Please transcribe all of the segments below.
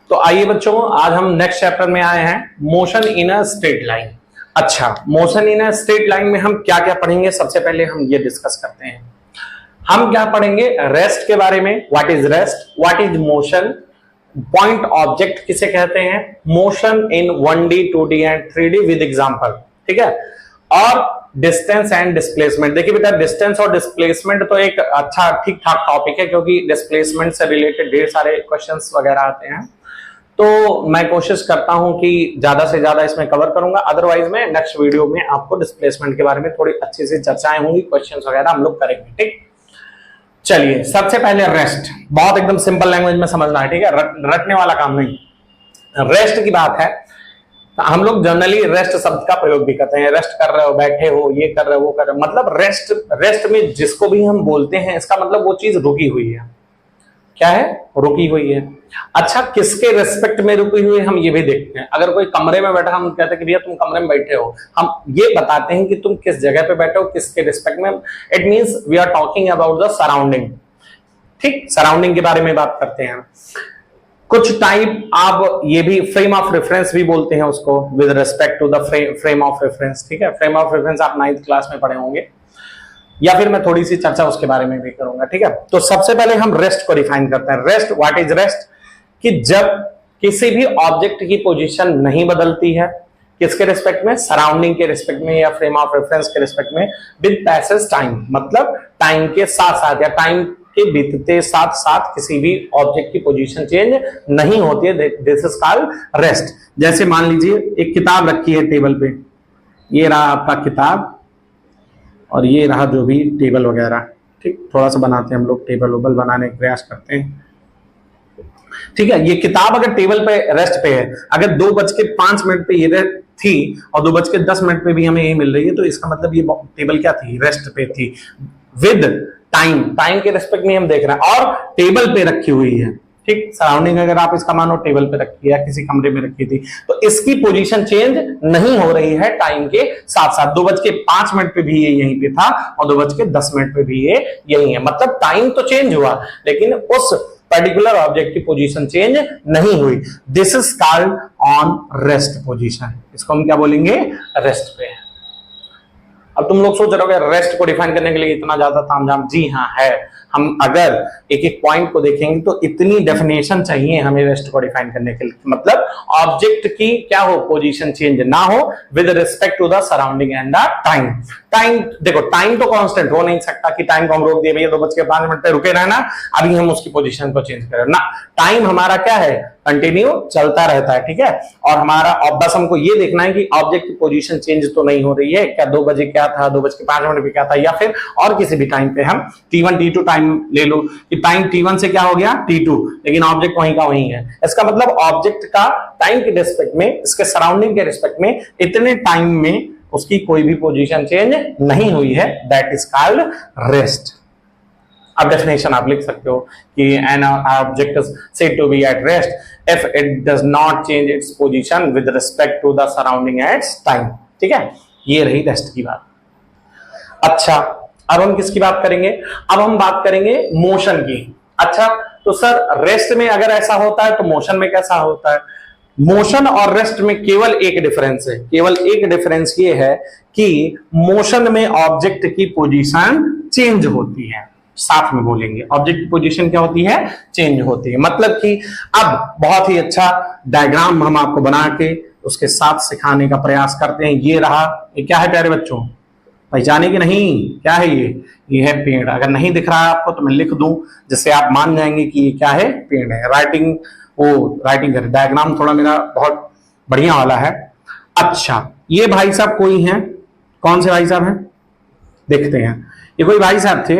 तो आइए बच्चों, आज हम नेक्स्ट चैप्टर में आए हैं, motion in a straight line. अच्छा, motion in a straight line में हम क्या क्या पढ़ेंगे? सबसे पहले हम ये डिस्कस करते हैं। हम क्या पढ़ेंगे? रेस्ट के बारे में। What is rest, what is motion, point object किसे कहते हैं, motion in 1D 2D and 3D with example, ठीक है। और डिस्टेंस एंड डिस्प्लेसमेंट। देखिए बेटा, डिस्टेंस और डिस्प्लेसमेंट तो एक अच्छा ठीक ठाक टॉपिक है, क्योंकि डिस्प्लेसमेंट से रिलेटेड ढेर सारे क्वेश्चंस वगैरह आते हैं। तो मैं कोशिश करता हूं कि ज्यादा से ज्यादा इसमें कवर करूंगा। अदरवाइज मैं नेक्स्ट वीडियो में आपको डिस्प्लेसमेंट के बारे में थोड़ी अच्छी सी चर्चाएं होंगी, क्वेश्चंस वगैरह हम लोग करेंगे, ठीक। चलिए, सबसे पहले रेस्ट, बहुत एकदम सिंपल लैंग्वेज में समझना है, ठीक है, रटने वाला काम नहीं। रेस्ट की बात है, हम लोग जनरली रेस्ट शब्द का प्रयोग भी करते हैं। रेस्ट कर रहे हो, बैठे हो, ये कर रहे हो, वो कर रहे हो, मतलब रेस्ट। रेस्ट में जिसको भी हम बोलते हैं, इसका मतलब वो चीज रुकी हुई है। क्या है? रुकी हुई है। अच्छा, किसके रेस्पेक्ट में रुकी हुई है, हम ये भी देखते हैं। अगर कोई कमरे में बैठा, हम कहते हैं कि भैया तुम कमरे में बैठे हो, हम ये बताते हैं कि तुम किस जगह पे बैठे हो, किसके रिस्पेक्ट में। It means we are talking about the surrounding, ठीक, सराउंडिंग के बारे में बात करते हैं। कुछ टाइप आप ये भी फ्रेम ऑफ रेफरेंस भी बोलते हैं उसको, with respect to the frame of reference, ठीक है। फ्रेम ऑफ रेफरेंस आप 9th क्लास में पढ़े होंगे, या फिर मैं थोड़ी सी चर्चा उसके बारे में भी करूंगा, ठीक है। तो सबसे पहले हम रेस्ट को डिफाइन करते हैं। रेस्ट, व्हाट इज रेस्ट, कि जब किसी भी ऑब्जेक्ट की पोजीशन नहीं बदलती है, किसके रिस्पेक्ट में? सराउंडिंग के रिस्पेक्ट में या फ्रेम ऑफ रेफरेंस के रिस्पेक्ट में, विद पैसेज टाइम, मतलब टाइम के साथ साथ या टाइम के बीतते साथ साथ किसी भी ऑब्जेक्ट की पोजीशन चेंज नहीं होती है, दिस इज कॉल्ड रेस्ट। जैसे मान लीजिए एक किताब रखी है टेबल पे, ये रहा आपका किताब और ये रहा जो भी टेबल वगैरह, ठीक। थोड़ा सा बनाते हैं हम लोग, टेबल वेबल बनाने का प्रयास करते हैं, ठीक है। ये किताब अगर टेबल पे रेस्ट पे है, अगर 2:05 पे ये थी और 2:10 पे भी हमें ये मिल रही है, तो इसका मतलब ये टेबल क्या थी? रेस्ट पे थी, विद टाइम। टाइम के रेस्पेक्ट में हम देख रहे हैं, और टेबल पे रखी हुई है, ठीक। सराउंडिंग अगर आप इसका मानो टेबल पे रखी है, किसी कमरे में रखी थी, तो इसकी पोजीशन चेंज नहीं हो रही है टाइम के साथ साथ। 2:05 पे भी ये यहीं पे था और 2:10 पे भी ये यही है, मतलब टाइम तो चेंज हुआ लेकिन उस पर्टिकुलर ऑब्जेक्ट की पोजीशन चेंज नहीं हुई। This is called on rest position. इसको हम क्या बोलेंगे? रेस्ट पे। अब तुम लोग सोच रहे हो कि रेस्ट को डिफाइन करने के लिए इतना ज्यादा तामझाम? जी हाँ है। हम अगर एक एक पॉइंट को देखेंगे तो इतनी डेफिनेशन चाहिए हमें रेस्ट को डिफाइन करने के लिए, मतलब ऑब्जेक्ट की क्या हो? पोजीशन चेंज ना हो with respect to the surrounding and the time. Time देखो, टाइम तो कांस्टेंट हो नहीं सकता कि टाइम को हम रोक दिए, भैया 2:05 पे रुके रहना, अभी हम उसकी पोजीशन को चेंज करें ना। टाइम हमारा क्या है? कंटिन्यू चलता रहता है, ठीक है। और हमारा बस हमको ये देखना है कि ऑब्जेक्ट की पोजीशन चेंज तो नहीं हो रही है, क्या 2 बजे क्या था, 2:05 पे क्या था, या फिर और किसी भी टाइम पे हम T1 T2 टाइम ले लो कि टाइम T1 से क्या हो गया? T2, लेकिन ऑब्जेक्ट वहीं का वहीं है। इसका मतलब ऑब्जेक्ट का टाइम के रिस्पेक्ट में, इसके सराउंडिंग के रिस्पेक्ट में, इतने टाइम में उसकी कोई भी पोजीशन चेंज नहीं हुई है, दैट इज कॉल्ड रेस्ट। अब डेफिनेशन आप लिख सकते हो कि an object is said to be at rest if it does not change its position with respect to the surrounding its time, ठीक है। ये रही रेस्ट की बात। अच्छा, अब हम किसकी बात करेंगे? अब हम बात करेंगे मोशन की। अच्छा, तो सर रेस्ट में अगर ऐसा होता है तो मोशन में कैसा होता है? मोशन और रेस्ट में केवल एक डिफरेंस है, केवल एक डिफरेंस ये है कि मोशन में ऑब्जेक्ट की पोजीशन चेंज होती है। साथ में बोलेंगे, ऑब्जेक्ट की पोजीशन क्या होती है? चेंज होती है। मतलब कि अब बहुत ही अच्छा डायग्राम हम आपको बना के उसके साथ सिखाने का प्रयास करते हैं। ये रहा, ये क्या है प्यारे बच्चों? पहचाने की नहीं? क्या है ये है पेड़। अगर नहीं दिख रहा है आपको तो मैं लिख दूं, जिससे आप मान जाएंगे कि ये क्या है? पेड़ है। राइटिंग कर, डायग्राम थोड़ा मेरा बहुत बढ़िया वाला है। अच्छा, ये भाई साहब कोई हैं? कौन से भाई साहब हैं? देखते हैं। ये कोई भाई साहब थे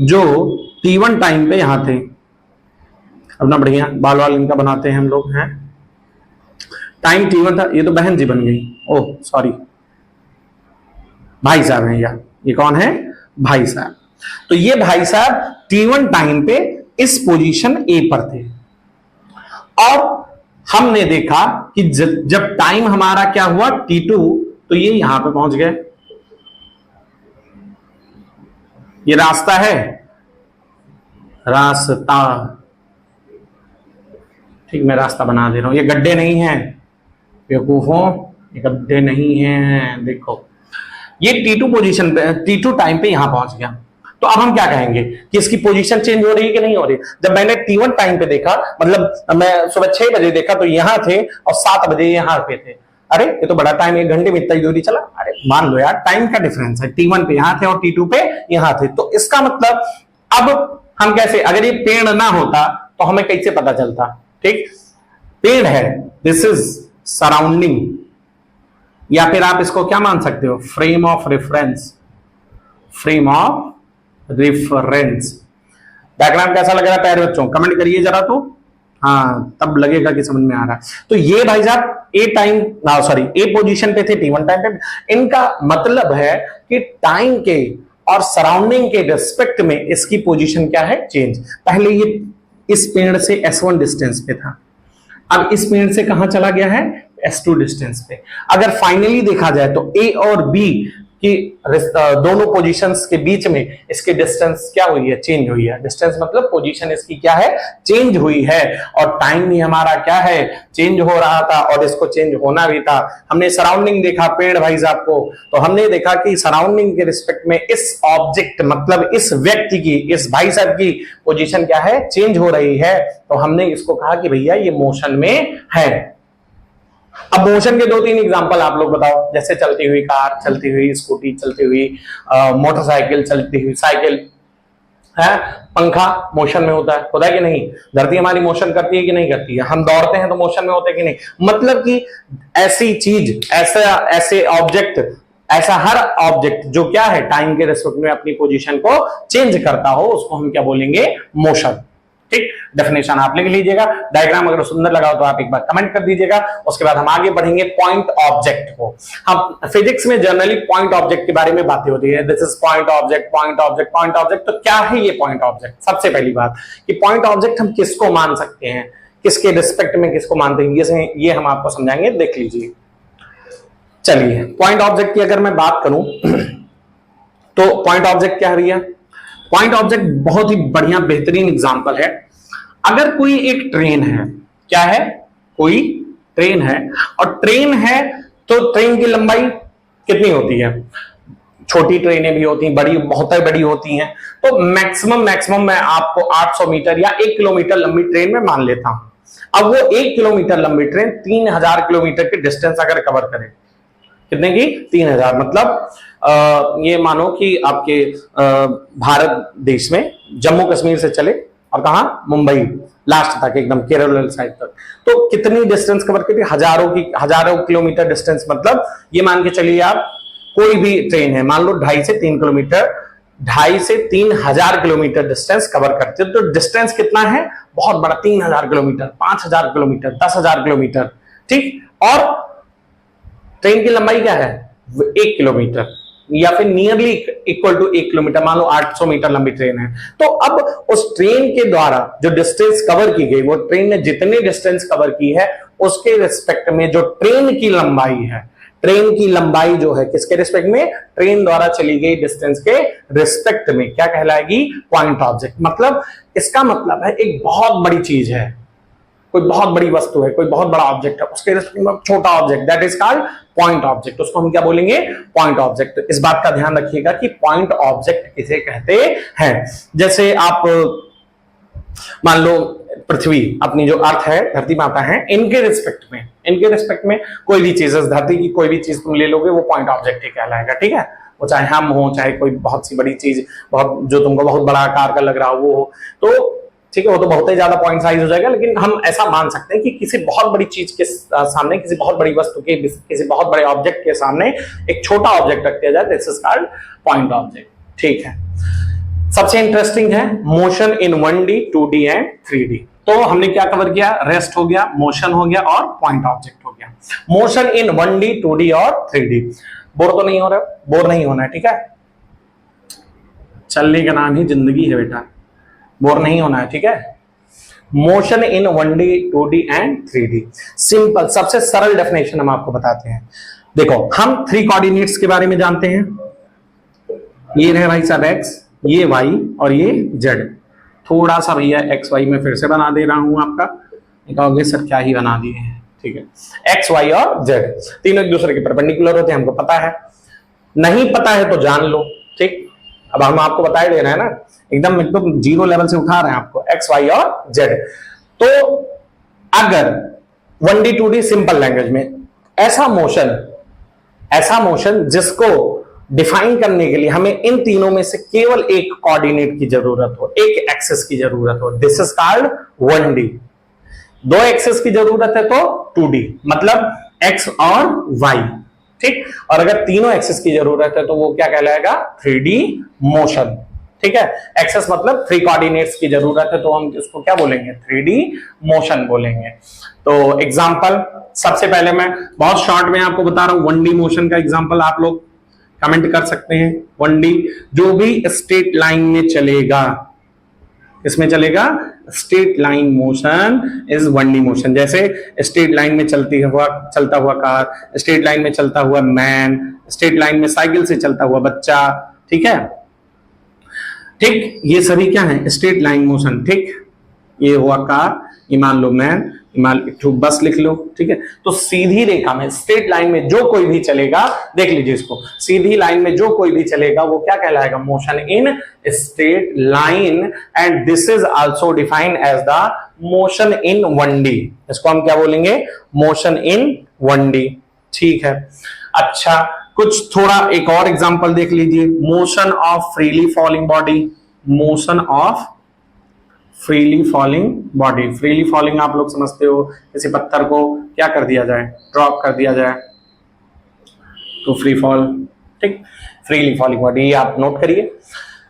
जो T1 टाइम पे यहां थे। अपना बढ़िया बाल वाल इनका बनाते हैं हम लोग हैं। टाइम T1 था। ये तो बहन जी बन गई, ओह सॉरी, भाई साहब हैं ये कौन है? भाई साहब। तो ये भाई साहब T1 टाइम पे इस पोजीशन ए पर थे, और हमने देखा कि जब टाइम हमारा क्या हुआ? T2, तो ये यहां पे पहुंच गए। ये रास्ता है, रास्ता, ठीक, मैं रास्ता बना दे रहा हूं, ये गड्ढे नहीं हैं बेवकूफों, ये गड्ढे नहीं हैं। देखो ये T2 पोजीशन पे, T2 टाइम पे यहां पहुंच गया, तो अब हम क्या कहेंगे कि इसकी पोजीशन चेंज हो रही है कि नहीं हो रही। जब मैंने T1 टाइम पे देखा, मतलब मैं सुबह 6 बजे देखा तो यहां थे और 7 बजे यहां पे थे। अरे ये तो बड़ा टाइम, 1 घंटे में इतना ही दूरी चला। अरे मान लो यार टाइम का डिफरेंस है, T1 पे यहां थे और T2 पे यहां थे, तो इसका मतलब अब हम कैसे, अगर ये पेड़ ना होता तो हमें कैसे पता चलता। ठीक, पेड़ है, दिस इज सराउंडिंग, या फिर आप इसको क्या मान सकते हो, frame of reference, frame of reference. Diagram कैसा लग रहा है प्यारे बच्चों, कमेंट करिए जरा तो, हाँ तब लगेगा कि समझ में आ रहा है। तो ये भाई साहब ए टाइम, सॉरी ए पोजीशन पे थे T1 टाइम पे, इनका मतलब है कि टाइम के और सराउंडिंग के रिस्पेक्ट में इसकी पोजीशन क्या है, चेंज। पहले ये इस पेड़ से S1 डिस्टेंस पे था, अब इस पेड़ से कहां चला गया है, S2 डिस्टेंस पे। अगर फाइनली देखा जाए तो A और B की दोनों पोजीशंस के बीच में इसकी डिस्टेंस क्या हुई है, चेंज हुई है। डिस्टेंस मतलब पोजीशन इसकी क्या है, चेंज हुई है, और टाइम भी हमारा क्या है, चेंज हो रहा था, और इसको चेंज होना भी था। हमने सराउंडिंग देखा पेड़ भाई साहब को, तो हमने देखा कि सराउंडिंग के रिस्पेक्ट में इस ऑब्जेक्ट मतलब इस व्यक्ति की, इस भाई साहब की पोजीशन क्या है, चेंज हो रही है। तो हमने इसको कहा कि भैया ये मोशन में है। अब मोशन के 2-3 एग्जांपल आप लोग बताओ, जैसे चलती हुई कार, चलती हुई स्कूटी, चलती हुई मोटरसाइकिल, चलती हुई साइकिल है, पंखा मोशन में होता है कि नहीं, धरती हमारी मोशन करती है कि नहीं करती है, हम दौड़ते हैं तो मोशन में होते हैं कि नहीं। मतलब कि ऐसी चीज, ऐसे ऑब्जेक्ट, ऐसा हर ऑब्जेक्ट जो क्या है टाइम के रिस्पेक्ट में अपनी पोजीशन को चेंज करता हो, उसको हम क्या बोलेंगे, मोशन। ठीक, डेफिनेशन आप लिख लीजिएगा। डायग्राम अगर सुंदर लगा हो तो आप एक बार कमेंट कर दीजिएगा। उसके बाद हम आगे बढ़ेंगे पॉइंट ऑब्जेक्ट को। हम फिजिक्स में जनरली पॉइंट ऑब्जेक्ट के बारे में बातें होती है, this is point object, point object, point object. तो क्या है ये पॉइंट ऑब्जेक्ट? सबसे पहली बात कि पॉइंट ऑब्जेक्ट हम किसको मान सकते हैं, किसके रिस्पेक्ट में किसको मानते हैं, ये हम आपको समझाएंगे, देख लीजिए। चलिए, पॉइंट ऑब्जेक्ट की अगर मैं बात करूं तो पॉइंट ऑब्जेक्ट क्या है भैया? पॉइंट ऑब्जेक्ट बहुत ही बढ़िया बेहतरीन एग्जांपल है। अगर कोई एक ट्रेन है, क्या है, कोई ट्रेन है, और ट्रेन है तो ट्रेन की लंबाई कितनी होती है? छोटी ट्रेनें भी होती हैं, बड़ी बहुत बड़ी होती हैं, तो मैक्सिमम मैं आपको 800 मीटर या 1 किलोमीटर लंबी ट्रेन में मान लेता हूं। अब वो 1 किलोमीटर लंबी ट्रेन 3000 किलोमीटर की डिस्टेंस अगर कवर करे, कितने की? 3000, मतलब ये मानो कि आपके भारत देश में जम्मू कश्मीर से चले और कहा, मुंबई लास्ट तक, एकदम केरल साइड तक, तो कितनी डिस्टेंस कवर करती है? हजारों किलोमीटर डिस्टेंस। मतलब ये मान के चलिए आप, कोई भी ट्रेन है, मान लो 2.5 से 3 किलोमीटर, 2.5 से 3000 किलोमीटर डिस्टेंस कवर करते हैं। तो डिस्टेंस कितना है? बहुत बड़ा, 3000 किलोमीटर, 5000 किलोमीटर, 10,000 किलोमीटर। ठीक, और ट्रेन की लंबाई क्या है? 1 किलोमीटर, या फिर नियरली इक्वल टू 1 किलोमीटर, मान लो 800 मीटर लंबी ट्रेन है। तो अब उस ट्रेन के द्वारा जो डिस्टेंस कवर की गई, वो ट्रेन ने जितनी डिस्टेंस कवर की है उसके रिस्पेक्ट में जो ट्रेन की लंबाई है, ट्रेन की लंबाई जो है किसके रिस्पेक्ट में? ट्रेन द्वारा चली गई डिस्टेंस के रिस्पेक्ट में क्या कहलाएगी? Point object. मतलब इसका मतलब है एक बहुत बड़ी चीज है, कोई बहुत बड़ी वस्तु है, कोई बहुत बड़ा ऑब्जेक्ट है, उसके रिस्पेक्ट में छोटा object, that is called point object. उसको हम क्या बोलेंगे? Point object. इस बात का ध्यान रखिएगा कि पॉइंट ऑब्जेक्ट किसे कहते हैं। जैसे आप मान लो पृथ्वी, अपनी जो अर्थ है, धरती माता है, इनके रिस्पेक्ट में कोई भी चीज, धरती की कोई भी चीज तुम ले लोगे, वो पॉइंट ऑब्जेक्ट ही कहलाएगा। ठीक है, वो चाहे हम हो, चाहे कोई बहुत सी बड़ी चीज, बहुत जो तुमको बहुत बड़ा आकार का लग रहा हो वो हो, तो ठीक है, वो तो बहुत ही ज्यादा पॉइंट साइज हो जाएगा। लेकिन हम ऐसा मान सकते हैं कि किसी बहुत बड़ी चीज के सामने, किसी बहुत बड़ी वस्तु के, किसी बहुत बड़े ऑब्जेक्ट के सामने एक छोटा ऑब्जेक्ट रख दिया जाए, this is called point object. ठीक है, सबसे इंटरेस्टिंग है motion in 1D, 2D and 3D। तो हमने क्या कवर किया? रेस्ट हो गया, मोशन हो गया और पॉइंट ऑब्जेक्ट हो गया। मोशन इन 1D, 2D और 3D। बोर तो नहीं हो रहा? बोर नहीं होना है, ठीक है, चलने का नाम ही जिंदगी है बेटा, बोर नहीं होना है, ठीक है। Motion in 1D, 2D and 3D। Simple, सबसे सरल डेफिनेशन हम आपको बताते हैं। देखो, हम 3 कोऑर्डिनेट्स के बारे में जानते हैं, ये रहे भाई साहब x, ये y और ये z। थोड़ा सा भैया xy में फिर से बना दे रहा हूं आपका, कहोगे सर क्या ही बना दिए हैं, ठीक है। एक्स वाई और जेड तीनों एक दूसरे के परपेंडिकुलर होते हैं, हमको पता है। नहीं पता है तो जान लो, ठीक। अब हम आपको बता ही दे रहे हैं ना, एकदम एकदम जीरो लेवल से उठा रहे हैं आपको, एक्स वाई और जेड। तो अगर 1D 2D सिंपल लैंग्वेज में ऐसा मोशन जिसको डिफाइन करने के लिए हमें इन तीनों में से केवल एक कोऑर्डिनेट की जरूरत हो, एक एक्सेस की जरूरत हो, दिस इज कॉल्ड 1D। दो एक्सेस की जरूरत है तो 2D, मतलब एक्स और वाई, ठीक। और अगर तीनों एक्सेस की जरूरत है तो वो क्या कहलाएगा, 3D मोशन, ठीक है। एक्सेस मतलब 3 कोऑर्डिनेट्स की जरूरत है तो हम इसको क्या बोलेंगे, 3D मोशन बोलेंगे। तो एग्जांपल सबसे पहले मैं बहुत शॉर्ट में आपको बता रहा हूं, 1D मोशन का एग्जांपल आप लोग कमेंट कर सकते हैं। 1D जो भी स्ट्रेट लाइन में चलेगा, इसमें चलेगा straight line motion is 1D motion. जैसे स्ट्रेट लाइन में चलता हुआ कार, स्ट्रेट लाइन में चलता हुआ मैन, स्ट्रेट लाइन में साइकिल से चलता हुआ बच्चा, ठीक है, ठीक। ये सभी क्या है, स्ट्रेट लाइन मोशन, ठीक। ये हुआ कार, ये मान लो मैन, बस लिख लो, ठीक है। तो सीधी रेखा में, स्ट्रेट लाइन में जो कोई भी चलेगा, देख लीजिए इसको, सीधी लाइन में जो कोई भी चलेगा वो क्या कहलाएगा, motion in straight line, and this is also defined as the motion in 1D। इसको हम क्या बोलेंगे, मोशन इन 1D, ठीक है। अच्छा, कुछ थोड़ा एक और एग्जांपल देख लीजिए, motion of freely falling body, motion of freely falling body. Freely falling आप लोग समझते हो, किसी पत्थर को क्या कर दिया जाए, ड्रॉप कर दिया जाए तो फ्री फॉल, ठीक। फ्रीली फॉलिंग बॉडी, ये आप नोट करिए।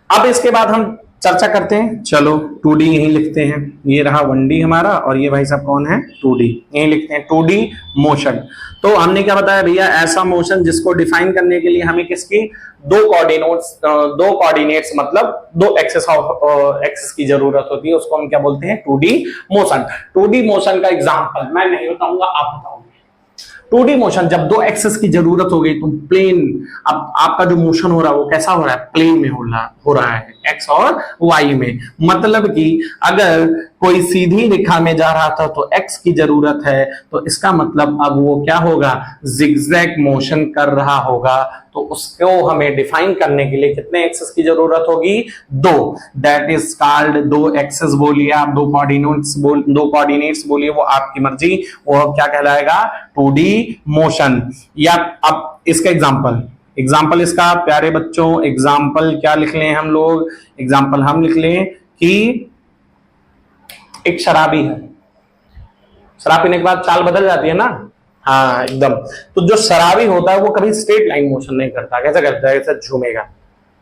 अब इसके बाद हम चर्चा करते हैं, चलो 2D यही लिखते हैं, ये रहा 1D हमारा, और ये भाई साहब कौन है, 2D, यही लिखते हैं 2D मोशन। तो हमने क्या बताया भैया, ऐसा मोशन जिसको डिफाइन करने के लिए हमें किसकी, दो कोऑर्डिनेट्स मतलब दो एक्सेस की जरूरत होती है, उसको हम क्या बोलते हैं, 2D मोशन। 2D मोशन का एग्जांपल मैं नहीं बताऊंगा, आप बताओगे। 2D मोशन जब दो एक्सेस की जरूरत हो गई तो प्लेन, अब आपका जो मोशन हो रहा है वो कैसा हो रहा है, प्लेन में हो रहा है, एक्स और वाई में। मतलब कि अगर कोई सीधी रेखा में जा रहा था तो एक्स की जरूरत है, तो इसका मतलब अब वो क्या होगा, जिगजैग मोशन कर रहा होगा। तो उसको हमें डिफाइन करने के लिए कितने एक्सेस की जरूरत होगी, दो, दैट इज कॉल्ड, दो एक्सेस बोलिए आप, दो कोऑर्डिनेट्स बोलिए, वो आपकी मर्जी, वो क्या कहलाएगा, 2D मोशन। या अब इसका एग्जाम्पल इसका प्यारे बच्चों, एग्जाम्पल क्या लिख लें हम लोग, एग्जाम्पल हम लिख लें कि एक शराबी है, शराब पीने के बाद चाल बदल जाती है ना, हाँ एकदम। तो जो शराबी होता है वो कभी स्ट्रेट लाइन मोशन नहीं करता, कैसा करता है, ऐसा झूमेगा,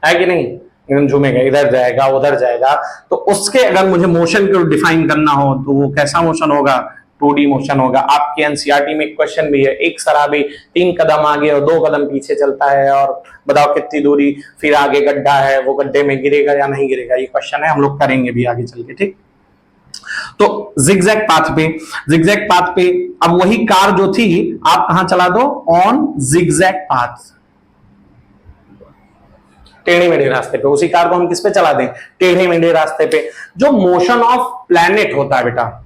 है कि नहीं, एकदम झूमेगा, इधर जाएगा उधर जाएगा। तो उसके अगर मुझे मोशन को डिफाइन करना हो तो वो कैसा मोशन होगा, 2D मोशन होगा। आपके एनसीईआरटी में एक क्वेश्चन भी है, एक शराबी 3 कदम आगे और 2 कदम पीछे चलता है, और बताओ कितनी दूरी, फिर आगे गड्ढा है, वो गड्ढे में गिरेगा या नहीं गिरेगा, ये क्वेश्चन है, हम लोग करेंगे भी आगे चल के, ठीक। तो जिगजैग पाथ पे अब वही कार जो थी आप कहां चला दो, ऑन जिगजैग पाथ, टेढ़े मेढ़े रास्ते पे, उसी कार को हम किस पे चला दें, टेढ़े मेढ़े रास्ते पे। जो मोशन ऑफ प्लैनेट होता है बेटा,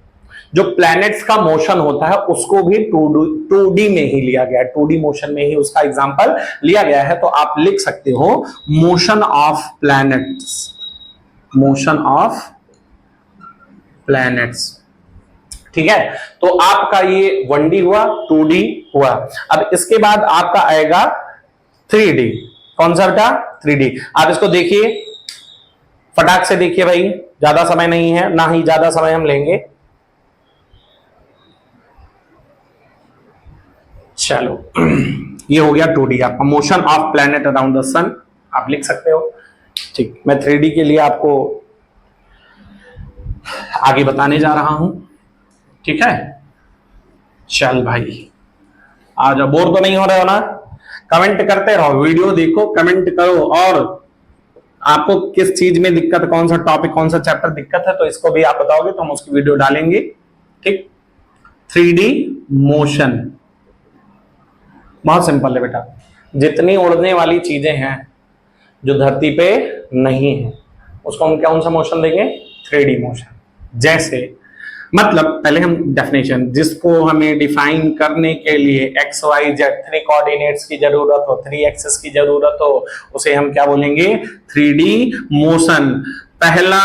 जो प्लैनेट्स का मोशन होता है उसको भी 2D में ही लिया गया है, 2D मोशन में ही उसका एग्जांपल लिया गया है। तो आप लिख सकते हो motion of planets, motion of planets, ठीक है। तो आपका ये 1D हुआ, 2D हुआ। अब इसके बाद आपका आएगा 3D, कौन सा बेटा, 3D। आप इसको देखिए, फटाक से देखिए भाई, ज्यादा समय नहीं है, ना ही ज्यादा समय हम लेंगे। चलो ये हो गया 2D आपका, motion of planet around the sun, आप लिख सकते हो, ठीक। मैं 3D के लिए आपको आगे बताने जा रहा हूं, ठीक है। चल भाई आज बोर तो नहीं हो रहे हो ना, कमेंट करते रहो, वीडियो देखो, कमेंट करो, और आपको किस चीज में दिक्कत, कौन सा टॉपिक, कौन सा चैप्टर दिक्कत है, तो इसको भी आप बताओगे तो हम उसकी वीडियो डालेंगे, ठीक। 3D मोशन बहुत सिंपल है बेटा, जितनी उड़ने वाली चीजें हैं जो धरती पे नहीं है उसको हम कौन सा मोशन देंगे, 3D मोशन। जैसे मतलब पहले हम डेफिनेशन, जिसको हमें डिफाइन करने के लिए एक्स वाई जेड 3 कोऑर्डिनेट्स की जरूरत हो, 3 एक्सेस की जरूरत हो, उसे हम क्या बोलेंगे? 3D motion. पहला,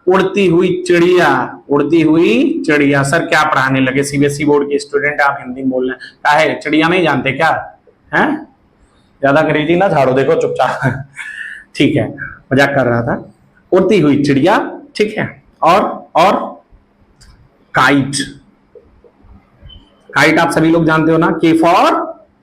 उड़ती हुई चिड़िया। उड़ती हुई चिड़िया। सर क्या पढ़ाने लगे? सीबीएसई बोर्ड के स्टूडेंट, आप हिंदी बोल रहे हैं, क्या है? चिड़िया नहीं जानते क्या? हैं? ज्यादा अंग्रेजी ना झाड़ो, देखो चुपचाप। ठीक है, मजाक कर रहा था। उड़ती हुई चिड़िया, ठीक है। और काइट। काइट आप सभी लोग जानते हो ना, के फॉर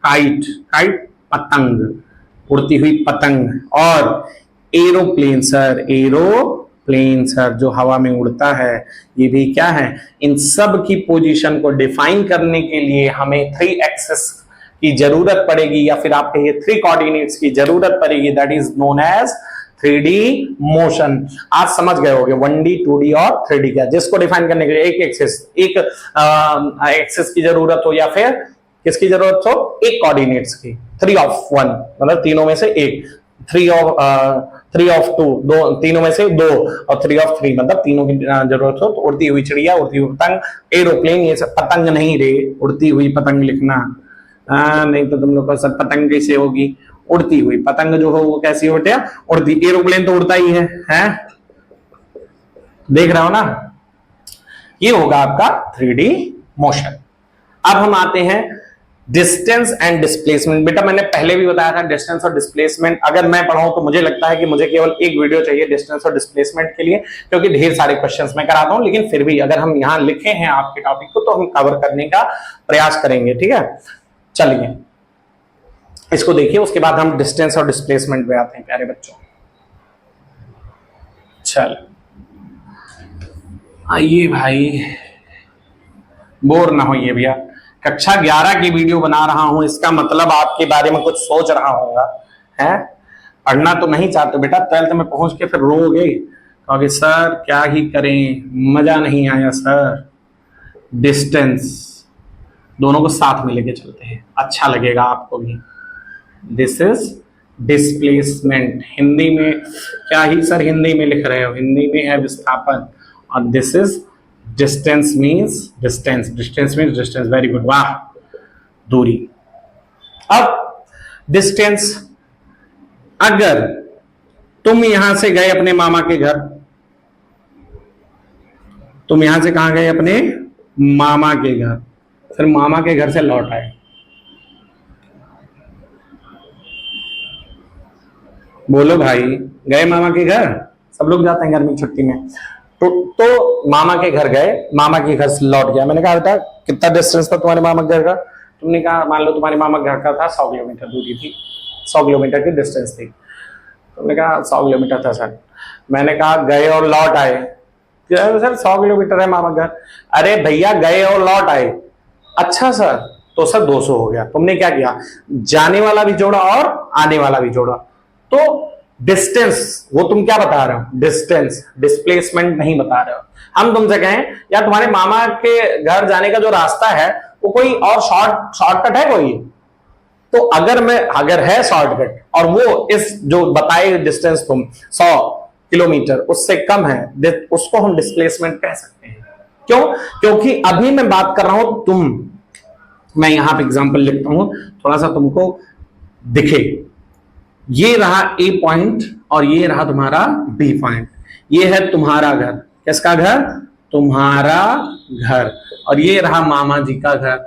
काइट। काइट पतंग, उड़ती हुई पतंग। और एरोप्लेन सर, एरोप्लेन सर जो हवा में उड़ता है, ये भी क्या है? इन सब की पोजीशन को डिफाइन करने के लिए हमें 3 एक्सेस की जरूरत पड़ेगी, या फिर आप कहिए 3 कोऑर्डिनेट्स की जरूरत पड़ेगी। That is known as 3D motion. आज समझ गए होंगे 1D 2D और 3D क्या, जिसको डिफाइन करने के लिए एक एक्सेस की जरूरत हो, या फिर किसकी जरूरत हो? एक कोऑर्डिनेट्स की। 3 ऑफ 1 मतलब तीनों में से एक, 3 ऑफ 2 दो, तीनों में से दो, और 3 ऑफ 3 मतलब तीनों की जरूरत हो। तो उड़ती हुई चिड़िया, उड़ती हुई पतंग, एरोप्लेन, ये सब पतंग नहीं रे, उड़ती हुई पतंग लिखना। नहीं तो तुम लोग को सब पतंग कैसे होगी? उड़ती हुई पतंग जो हो वो कैसी होती है? उड़ती। एरोप्लेन तो उड़ता ही है, देख रहे हो ना? ये होगा आपका 3D मोशन। अब हम आते हैं डिस्टेंस एंड डिस्प्लेसमेंट। बेटा मैंने पहले भी बताया था डिस्टेंस और डिस्प्लेसमेंट अगर मैं पढ़ाऊं तो मुझे लगता है कि मुझे केवल एक वीडियो चाहिए डिस्टेंस और डिस्प्लेसमेंट के लिए, क्योंकि ढेर सारे क्वेश्चंस मैं कराता हूं। लेकिन फिर भी अगर हम यहां लिखे हैं आपके टॉपिक को तो हम कवर करने का प्रयास करेंगे, ठीक है? चलिए इसको देखिए, उसके बाद हम डिस्टेंस और डिस्प्लेसमेंट पे आते हैं प्यारे बच्चों। चल आइए भाई, बोर ना होइए भैया। कक्षा 11 की वीडियो बना रहा हूं, इसका मतलब आपके बारे में कुछ सोच रहा होगा, है? पढ़ना तो नहीं चाहते बेटा, 12th में पहुंच के फिर रोगे, कहोगे सर क्या ही करें, मजा नहीं आया सर। डिस्टेंस दोनों को साथ में लेके चलते हैं, अच्छा लगेगा आपको भी। This is displacement. हिंदी में क्या ही सर हिंदी में लिख रहे हो? हिंदी में है विस्थापन। और this is distance means distance. Distance means distance. Very good, वाह, दूरी। अब डिस्टेंस, अगर तुम यहां से गए अपने मामा के घर, तुम यहां से कहां गए? अपने मामा के घर। फिर मामा के घर से लौट आए, बोलो भाई, गए मामा के घर? सब लोग जाते हैं गर्मी की छुट्टी में। तो मामा के घर गए, मामा के घर से लौट गया। मैंने कहा बेटा कितना डिस्टेंस था तुम्हारे मामा के घर का? तुमने कहा मान लो तुम्हारे मामा के घर का था 100 किलोमीटर दूरी थी, 100 किलोमीटर की डिस्टेंस थी। तुमने कहा 100 किलोमीटर था सर। मैंने कहा गए और लौट आए, सर 100 किलोमीटर है मामा घर। अरे भैया गए और लौट आए, अच्छा सर, तो सर 200 हो गया। तुमने क्या किया? जाने वाला भी जोड़ा और आने वाला भी जोड़ा। तो डिस्टेंस वो तुम क्या बता रहे हो? डिस्टेंस, डिस्प्लेसमेंट नहीं बता रहे हो। हम तुमसे कहें यार तुम्हारे मामा के घर जाने का जो रास्ता है वो कोई और शॉर्टकट है कोई? तो अगर है शॉर्टकट और वो इस जो बताए डिस्टेंस तुम 100 किलोमीटर उससे कम है, उसको हम डिस्प्लेसमेंट कह सकते हैं। क्यों? क्योंकि अभी मैं बात कर रहा हूं मैं यहां पे एग्जांपल लिखता हूं थोड़ा सा तुमको दिखे। ये रहा ए पॉइंट और ये रहा तुम्हारा बी पॉइंट। ये है तुम्हारा घर। किसका घर? तुम्हारा घर। और ये रहा मामा जी का घर।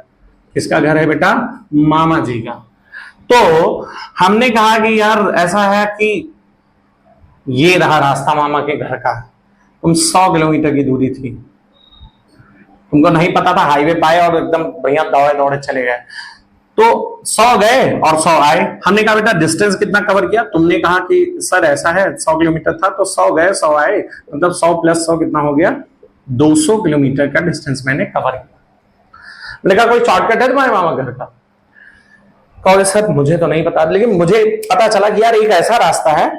किसका घर है बेटा? मामा जी का। तो हमने कहा कि यार ऐसा है कि ये रहा रास्ता मामा के घर का, तुम 100 किलोमीटर की दूरी थी, तुमको नहीं पता था, हाईवे पाए और एकदम बढ़िया दौड़े दौड़े चले गए। तो 100 गए और 100 आए। हमने कहा बेटा डिस्टेंस कितना कवर किया? तुमने कहा कि सर ऐसा है 100 किलोमीटर था, तो 100 गए 100 आए, मतलब 100 प्लस 100 कितना हो गया? 200 किलोमीटर का डिस्टेंस मैंने कवर किया। मैंने कहा कोई शॉर्टकट है तुम्हारे मामा घर का? कहोगे सर मुझे तो नहीं पता, लेकिन मुझे पता चला कि यार एक ऐसा रास्ता है,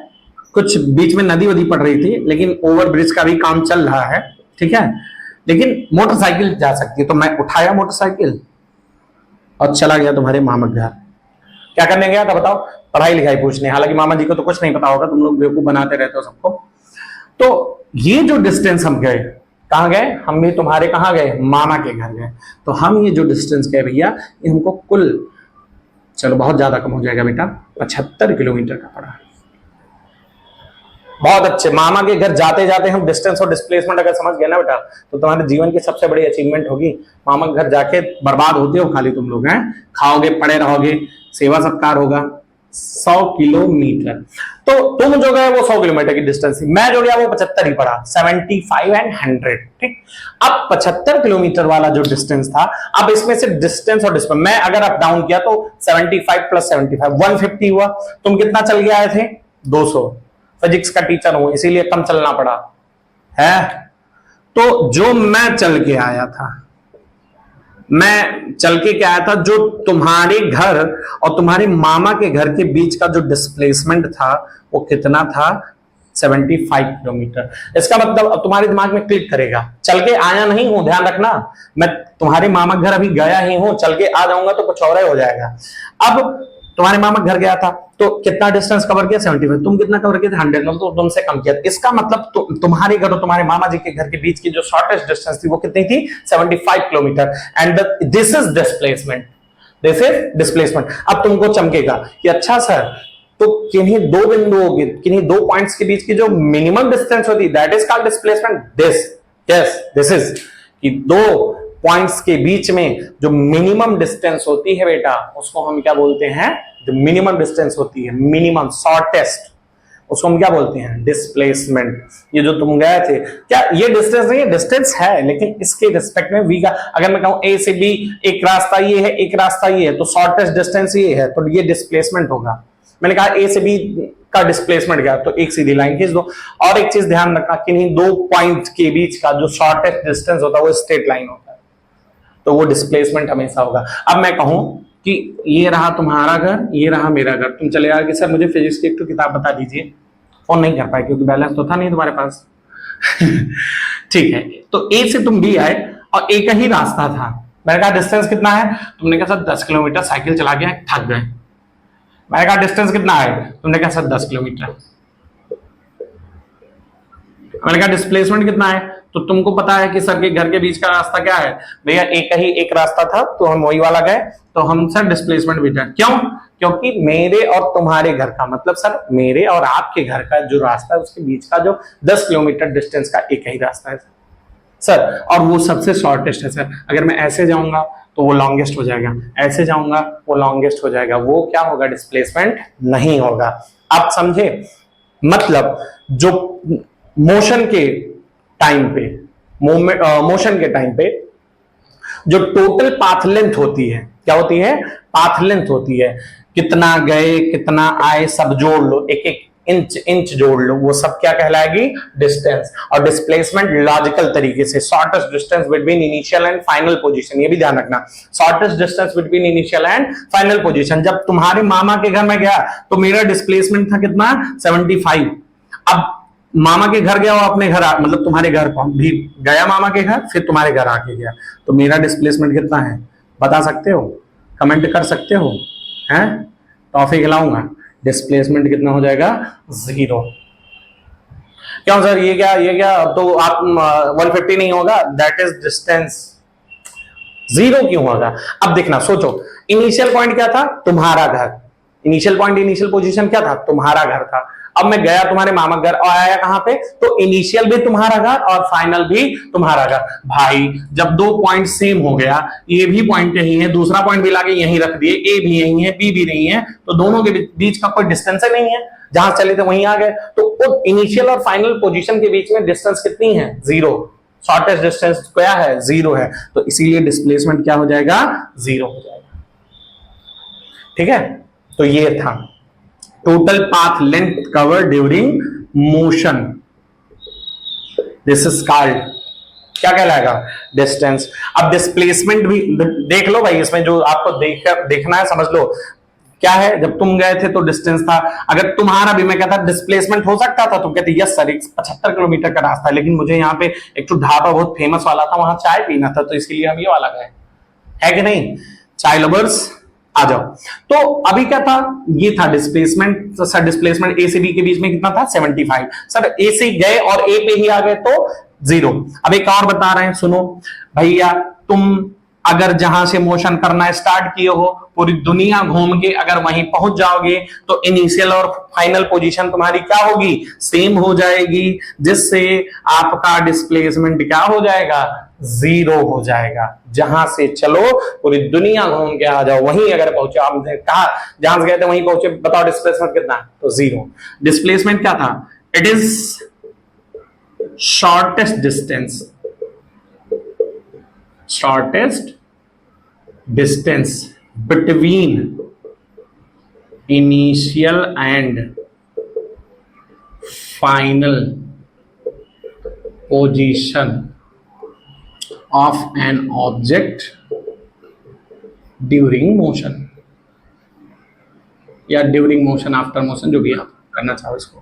कुछ बीच में नदी वदी पड़ रही थी, लेकिन ओवर ब्रिज का भी काम चल रहा है, ठीक है, लेकिन मोटरसाइकिल जा सकती है। तो मैं उठाया मोटरसाइकिल और चला गया तुम्हारे मामा घर। क्या करने गया था बताओ? पढ़ाई लिखाई पूछने। हालांकि मामा जी को तो कुछ नहीं पता होगा, तुम लोग बेवकूफ बनाते रहते हो सबको। तो ये जो डिस्टेंस हम गए कहां गए, हम भी तुम्हारे कहां गए, मामा के घर गए। तो हम ये जो डिस्टेंस गए भैया, ये हमको कुल, चलो बहुत ज्यादा कम हो जाएगा बेटा, 75 किलोमीटर का पड़ा। बहुत अच्छे, मामा के घर जाते जाते हम डिस्टेंस और डिस्प्लेसमेंट अगर समझ गए ना बेटा, तो तुम्हारे जीवन की सबसे बड़ी अचीवमेंट होगी। मामा के घर जाके बर्बाद होते हो खाली तुम लोग, हैं, खाओगे, पड़े रहोगे, सेवा सत्कार होगा। 100 किलोमीटर, तो तुम जो गए वो 100 किलोमीटर की डिस्टेंस थी, मैं जो गया वो 75 ही पड़ा, 75 एंड 100, ठीक। अब 75 किलोमीटर वाला जो डिस्टेंस था, अब इसमें से डिस्टेंस और डिस्टेंस मैं अगर अप डाउन किया तो 75 प्लस 75 150 हुआ। तुम कितना चल के आए थे, 200। फिजिक्स का टीचर हूं इसीलिए कम चलना पड़ा है। तो जो मैं चल के आया था, मैं चल के क्या आया था, जो तुम्हारे घर और तुम्हारे मामा के घर के बीच का जो डिस्प्लेसमेंट था वो कितना था, 75 किलोमीटर। इसका मतलब अब तुम्हारे दिमाग में क्लिक करेगा, चल के आया नहीं हूं, ध्यान रखना, मैं तुम्हारे मामा घर अभी गया ही हूं, चल के आ जाऊंगा तो कुछ और हो जाएगा। अब तुम्हारे मामा घर गया था तो कितना डिस्टेंस कवर किया, 75। तुम कितना कवर किया, 100, मतलब तो तुमसे कम किया। इसका मतलब तुम्हारे घर और तुम्हारे मामा जी के घर के बीच की जो शॉर्टेस्ट डिस्टेंस थी वो कितनी थी, 75 kilometre. And this is displacement, this is displacement. अब तुमको चमकेगा कि अच्छा सर, तो किन्हीं दो बिंदुओं के, किन्हीं दो पॉइंट्स के बीच की जो मिनिमम डिस्टेंस होती है that is called displacement. This is कि दो पॉइंट्स के बीच में जो मिनिमम डिस्टेंस होती है बेटा, उसको हम क्या बोलते हैं, जो मिनिमम डिस्टेंस होती है, मिनिमम शॉर्टेस्ट, उसको हम क्या बोलते हैं, डिस्प्लेसमेंट। ये जो तुम गए थे, क्या ये डिस्टेंस नहीं है, डिस्टेंस है, लेकिन इसके रिस्पेक्ट में वी का, अगर मैं कहूं ए से बी एक रास्ता ये है, एक रास्ता ये है, तो शॉर्टेस्ट डिस्टेंस ये है, तो ये डिस्प्लेसमेंट होगा। मैंने कहा ए से बी का डिस्प्लेसमेंट क्या, तो एक सीधी लाइन खींच दो। और एक चीज ध्यान रखना, किन्हीं दो पॉइंट के बीच का जो शॉर्टेस्ट डिस्टेंस होता है वो स्ट्रेट लाइन होता है, तो वो डिस्प्लेसमेंट हमेशा होगा। अब मैं कहूं कि ये रहा तुम्हारा घर, ये रहा मेरा घर, तुम चले आओगे सर मुझे फिजिक्स की एक तो किताब बता दीजिए, फोन नहीं कर पाए क्योंकि बैलेंस तो था नहीं तुम्हारे पास। ठीक है, तो ए से तुम बी आए और एक ही रास्ता था। मैंने कहा डिस्टेंस कितना है, तुमने कहा सर 10 किलोमीटर, साइकिल चला गया, थक गए। मैंने कहा डिस्टेंस कितना है, तुमने कहा सर 10 किलोमीटर। मैंने कहा डिस्प्लेसमेंट कितना है, तो तुमको पता है कि सर के घर के बीच का रास्ता क्या है भैया, एक रास्ता था, तो हम वही वाला गए, तो हम सर डिस्प्लेसमेंट भी जाए। क्यों, क्योंकि मेरे और तुम्हारे घर का मतलब सर मेरे और आपके घर का जो रास्ता है उसके बीच का जो 10 किलोमीटर डिस्टेंस का एक ही रास्ता है सर, और वो सबसे शॉर्टेस्ट है सर। अगर मैं ऐसे जाऊंगा तो वो लॉन्गेस्ट हो जाएगा, ऐसे जाऊंगा वो लॉन्गेस्ट हो जाएगा, वो क्या होगा, डिस्प्लेसमेंट नहीं होगा। आप समझे, मतलब जो मोशन के टाइम पे, मोशन के टाइम पे जो टोटल पाथ लेंथ होती है, क्या होती है, पाथ लेंथ होती है, कितना गए कितना आए सब जोड़ लो, एक एक इंच जोड़ लो, वो सब क्या कहलाएगी, डिस्टेंस। और डिस्प्लेसमेंट लॉजिकल तरीके से shortest distance between initial and final position, ये भी ध्यान रखना, shortest distance between initial and final position. जब तुम्हारे मामा के घर में गया तो मेरा डिस्प्लेसमेंट था कितना, 75। अब मामा के घर गया और अपने घर मतलब तुम्हारे घर भी गया, मामा के घर, फिर तुम्हारे घर आके गया, तो मेरा डिस्प्लेसमेंट कितना है, बता सकते हो, कमेंट कर सकते हो, हैं, टॉफी खिलाऊंगा, डिस्प्लेसमेंट कितना हो जाएगा, 0। क्यों सर, ये क्या तो आप 150 नहीं होगा, दैट इज डिस्टेंस, 0 क्यों होगा। अब देखना, सोचो, इनिशियल पॉइंट क्या था, तुम्हारा घर, इनिशियल पॉइंट, इनिशियल पोजीशन क्या था, तुम्हारा घर था। अब मैं गया तुम्हारे मामा घर और आया कहां पे, तो इनिशियल भी तुम्हारा घर और फाइनल भी तुम्हारा घर। भाई जब दो पॉइंट सेम हो गया, ये भी पॉइंट यही है, दूसरा पॉइंट भी लाके यहीं रख दिए, ए भी यही है, बी भी नहीं है, तो दोनों के बीच का कोई डिस्टेंस ही नहीं है, जहां चले थे वहीं आ गए। तो इनिशियल और फाइनल पोजीशन के बीच में डिस्टेंस कितनी है, 0। शॉर्टेस्ट डिस्टेंस क्या है, 0 है, तो इसीलिए डिस्प्लेसमेंट क्या हो जाएगा, 0 हो जाएगा। ठीक है, तो ये था total path length cover during motion, this is called, क्या कहलाएगा, डिस्टेंस। अब डिस्प्लेसमेंट भी देख लो भाई, इसमें जो आपको देखना है समझ लो, क्या है, जब तुम गए थे तो डिस्टेंस था, अगर तुम्हारा भी, मैं कहता डिस्प्लेसमेंट हो सकता था, तुम कहते यस सर 75 किलोमीटर का रास्ता है, लेकिन मुझे यहाँ पे एक तो ढाबा बहुत फेमस वाला था, वहां चाय पीना था, तो इसलिए हम ये वाला गए, है कि नहीं, चाय लवर्स आ जाओ। तो अभी क्या था, ये था डिस्प्लेसमेंट, तो सर डिस्प्लेसमेंट ए से बी के बीच में कितना था, 75। सर ए से गए और ए पे ही आ गए, तो जीरो। अब एक और बता रहे हैं, सुनो भैया, तुम अगर जहां से मोशन करना स्टार्ट किए हो, पूरी दुनिया घूम के अगर वहीं पहुंच जाओगे तो इनिशियल और फाइनल पोजीशन तुम्हारी क्या होगी, सेम हो जाएगी, जिससे आपका डिस्प्लेसमेंट क्या हो जाएगा, जीरो हो जाएगा। जहां से चलो पूरी दुनिया घूम के आ जाओ, वहीं अगर पहुंचे, आपने कहा जहां से गए थे वहीं पहुंचे, बताओ डिस्प्लेसमेंट कितना, तो जीरो। डिस्प्लेसमेंट क्या था, it is shortest distance between initial and final position of an object during motion, या ड्यूरिंग मोशन, आफ्टर मोशन, जो भी आप करना चाहो इसको।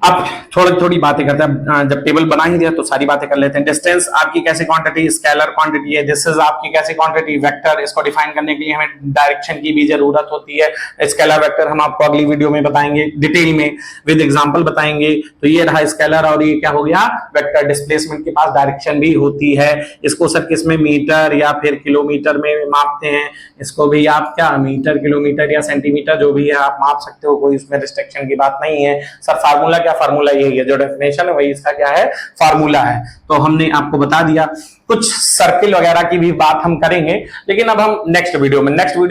अब थोड़ी थोड़ी बातें करते हैं, जब टेबल बना ही दिया तो सारी बातें कर लेते हैं। डिस्टेंस आपकी कैसी क्वांटिटी, स्केलर क्वांटिटी है। दिस इज आपकी कैसी क्वांटिटी, वेक्टर। इसको डिफाइन करने के लिए हमें डायरेक्शन की भी जरूरत होती है। स्केलर वेक्टर हम आपको अगली वीडियो में बताएंगे, डिटेल में विद एग्जांपल बताएंगे। तो ये रहा स्केलर, और ये क्या हो गया, वेक्टर। डिस्प्लेसमेंट के पास डायरेक्शन भी होती है। इसको सर किसमें, मीटर या फिर किलोमीटर में मापते हैं। इसको भी आप क्या, मीटर, किलोमीटर या सेंटीमीटर, जो भी है आप माप सकते हो, कोई इसमें रिस्ट्रिक्शन की बात नहीं है। सर फार्मूला, फार्मूला यही है, जो डेफिनेशन है वही इसका क्या है, फार्मूला है। तो हमने आपको बता दिया। कुछ सर्किल वगैरह की भी बात हम करेंगे, लेकिन अब हम नेक्स्ट वीडियो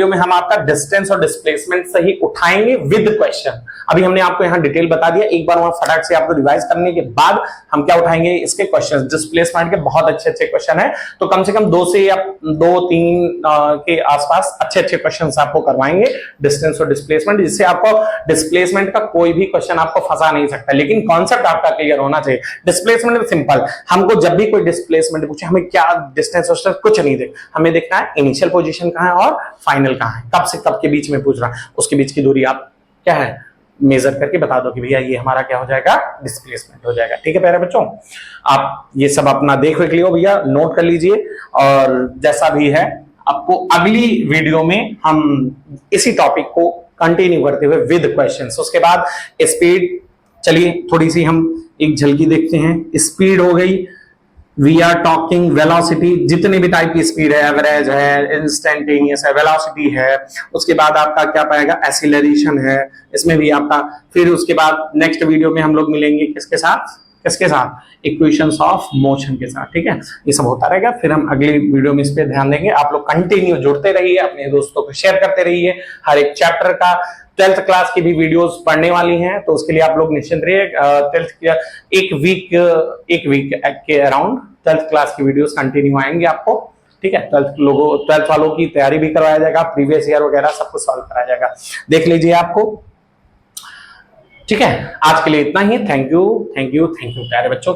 में हम आपका डिस्टेंस और डिस्प्लेसमेंट से ही उठाएंगे विद क्वेश्चन। अभी हमने आपको यहाँ डिटेल बता दिया, एक बार वहां फटाक से आपको रिवाइज करने के बाद हम क्या उठाएंगे, इसके क्वेश्चन। डिस्प्लेसमेंट के बहुत अच्छे क्वेश्चन है, तो कम से कम 2 से या 2-3 के आसपास अच्छे क्वेश्चन आपको करवाएंगे, डिस्टेंस और डिस्प्लेसमेंट, जिससे आपको डिस्प्लेसमेंट का कोई भी क्वेश्चन आपको फंसा नहीं सकता, लेकिन कॉन्सेप्ट आपका क्लियर होना चाहिए। डिस्प्लेसमेंट सिंपल, हमको जब भी कोई डिस्प्लेसमेंट पूछे, हमें क्या डिस्टेंस और कुछ नहीं देख, हमें देखना है इनिशियल पोजीशन कहां है और फाइनल कहां है, कब से कब के बीच में पूछ रहा है, उसके बीच की दूरी आप क्या है मेजर करके बता दो कि भैया ये हमारा क्या हो जाएगा, डिस्प्लेसमेंट हो जाएगा। ठीक है प्यारे बच्चों, आप ये सब अपना देख लियो भैया, नोट कर लीजिए, और जैसा भी है आपको अगली वीडियो में हम इसी टॉपिक को कंटिन्यू करते हुए विद क्वेश्चंस। उसके बाद स्पीड, चलिए थोड़ी सी हम एक झलकी देखते हैं। स्पीड हो गई, वी आर टॉकिंग वेलोसिटी, जितने भी टाइप की स्पीड है, एवरेज है, इंस्टेंटेनियस है, वेलोसिटी है। उसके बाद आपका क्या पाएगा, एक्सीलरेशन है, इसमें भी आपका। फिर उसके बाद नेक्स्ट वीडियो में हम लोग मिलेंगे किसके साथ, इक्वेशंस ऑफ मोशन के साथ। ठीक है, ये सब होता रहेगा। फिर हम अगली वीडियो में इस पे ध्यान देंगे। आप लोग कंटिन्यू जुड़ते रहिए, अपने दोस्तों को शेयर करते रहिए। हर एक चैप्टर का 12th क्लास की भी वीडियोस पढ़ने वाली हैं, तो उसके लिए आप लोग निश्चिंत रहिए। 12th एक वीक के अराउंड 12th क्लास की वीडियोस कंटिन्यू आएंगे आपको। ठीक है, 12th वालों की तैयारी भी करवाया जाएगा, प्रीवियस ईयर वगैरह सब कुछ सॉल्व कराया जाएगा, देख लीजिए आपको। ठीक है, आज के लिए इतना ही। थैंक यू प्यारे बच्चों।